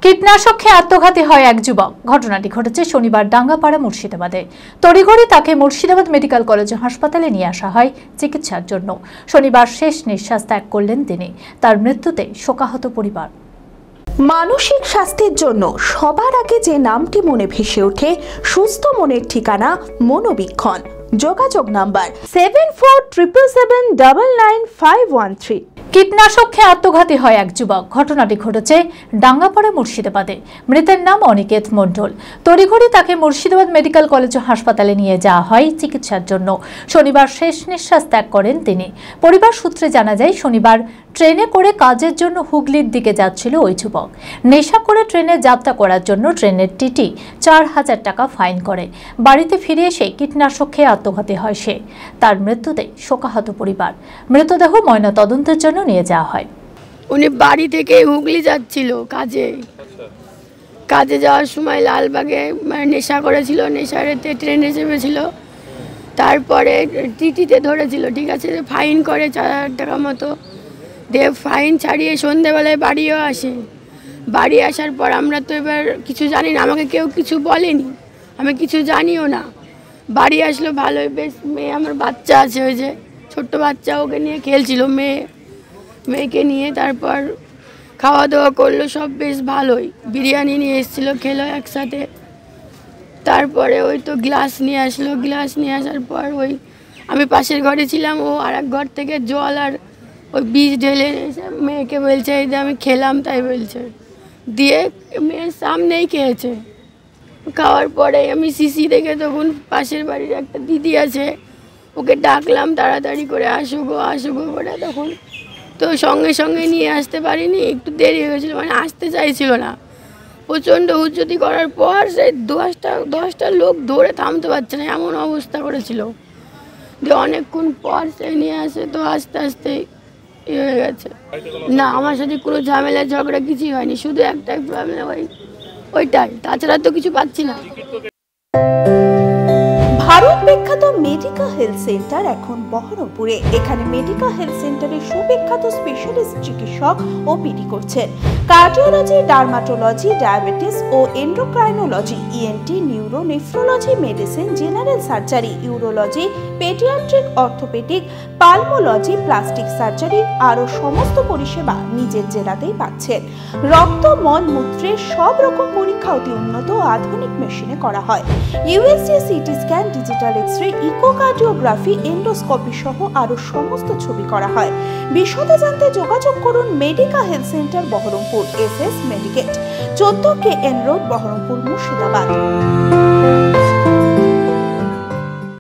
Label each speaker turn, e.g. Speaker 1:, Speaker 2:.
Speaker 1: কীটনাশক খেয়ে আত্মঘাতী হয় এক যুবক। ঘটনাটি ঘটেছে শনিবার ডাঙ্গাপাড়া মুর্শিদাবাদে। তড়িঘড়ি তাকে মুর্শিদাবাদ মেডিকেল কলেজ হাসপাতালে নিয়ে আসা হয় চিকিৎসার জন্য। শনিবার শেষ নিঃশ্বাস ত্যাগ করলেন তিনি। তার মৃত্যুতে শোকাহত পরিবার।
Speaker 2: মানসিক স্বাস্থ্যের জন্য সবার আগে যে নামটি মনে ভেসে ওঠে, সুস্থ মনের ঠিকানা মনোবীক্ষণ। যোগাযোগ নাম্বার 7477799513।
Speaker 1: কীটনাশক খেয়ে আত্মঘাতী হয় এক যুবক। ঘটনাটি ঘটেছে ডাঙ্গাপাড়া মুর্শিদাবাদে। মৃতের নাম অনিকেত মণ্ডল। তড়িঘড়ি তাকে মুর্শিদাবাদ মেডিকেল কলেজ হাসপাতালে নিয়ে যাওয়া হয় চিকিৎসার জন্য। শনিবার শেষ নিঃশ্বাস ত্যাগ করেন তিনি। পরিবার সূত্রে জানা যায়, শনিবার ট্রেনে করে কাজের জন্য হুগলির দিকে যাচ্ছিল ওই যুবক। নেশা করে ট্রেনে যাত্রা করার জন্য ট্রেনের টিটি 4000 টাকা ফাইন করে। বাড়িতে ফিরে এসে কীটনাশক খেয়ে আত্মঘাতী হয় সে। তার মৃত্যুতে শোকাহত পরিবার। মৃতদেহ ময়না তদন্তের জন্য নিয়ে যাওয়া হয়।
Speaker 3: উনি বাড়ি থেকে হুগলি যাচ্ছিল কাজে যাওয়ার সময় লালবাগে নেশা করেছিল, নেশারেতে ট্রেনে চেপেছিল। তারপরে টিটিতে ধরেছিল, ঠিক আছে, ফাইন করে 4000 টাকা মতো দিয়ে ফাইন ছাড়িয়ে সন্ধ্যেবেলায় বাড়িও আসে। বাড়ি আসার পর আমরা তো এবার কিছু জানি না, আমাকে কেউ কিছু বলেনি, আমি কিছু জানিও না। বাড়ি আসলো ভালোই, বেশ। মেয়ে আমার বাচ্চা আছে, ওই যে ছোট্ট বাচ্চা, ওকে নিয়ে খেলছিল। মেয়েকে নিয়ে তারপর খাওয়া দাওয়া করলো, সব বেশ ভালোই। বিরিয়ানি নিয়ে এসেছিলো, খেলো একসাথে। তারপরে ওই তো গ্লাস নিয়ে আসলো, গ্লাস নিয়ে আসার পর ওই আমি পাশের ঘরে ছিলাম, ও আর এক ঘর থেকে জল আর ওই বীজ ঢেলে এসে মেয়েকে বলছে এই যে আমি খেলাম, তাই বলছে। দিয়ে মেয়ের সামনেই খেয়েছে। খাওয়ার পরে আমি সিসি দেখে, তখন পাশের বাড়ির একটা দিদি আছে, ওকে ডাকলাম তাড়াতাড়ি করে, আসো গো করে। তখন তো সঙ্গে সঙ্গে নিয়ে আসতে পারিনি, একটু দেরি হয়ে গেছিলো, মানে আসতে চাইছিল না। প্রচণ্ড হুজ্জতি করার পর সেই 10টা লোক ধরে থামতে পারছে না, এমন অবস্থা করেছিল। দিয়ে অনেকক্ষণ পর সে নিয়ে আসে, তো আস্তে আস্তে হয়ে গেছে। না, আমার সাথে কোনো ঝামেলা ঝগড়া কিছুই হয়নি, শুধু একটাই প্রবলেম, ওইটাই, তাছাড়া তো কিছু পাচ্ছি না।
Speaker 2: ভারত বিখ্যাত মেডিকা হেলথ সেন্টার এখন বহরমপুরে। এখানে মেডিকা হেলথ সেন্টারে সুবিখ্যাত স্পেশালিস্ট চিকিৎসক ওপিডি করছেন। কার্ডিওলজি, ডার্মাটোলজি, ডায়াবেটিস ও endocrinology, ENT, neuro, nephrology, medicine, general surgery, urology, paediatric, orthopaedic, pulmonology, plastic surgery আরও সমস্ত পরিষেবা নিজের জেলাতেই পাচ্ছেন। রক্ত, মল, মূত্রের সব রকম পরীক্ষা অতি উন্নত আধুনিক মেশিনে করা হয়। USG, CT scan, digital X-ray, echocardiography, endoscopy সহ আরো সমস্ত ছবি করা হয়। বিশদে জানতে যোগাযোগ করুন Medica health centre Baharampur, SS Medicate, 14 KN road, Baharampur, Murshidabad.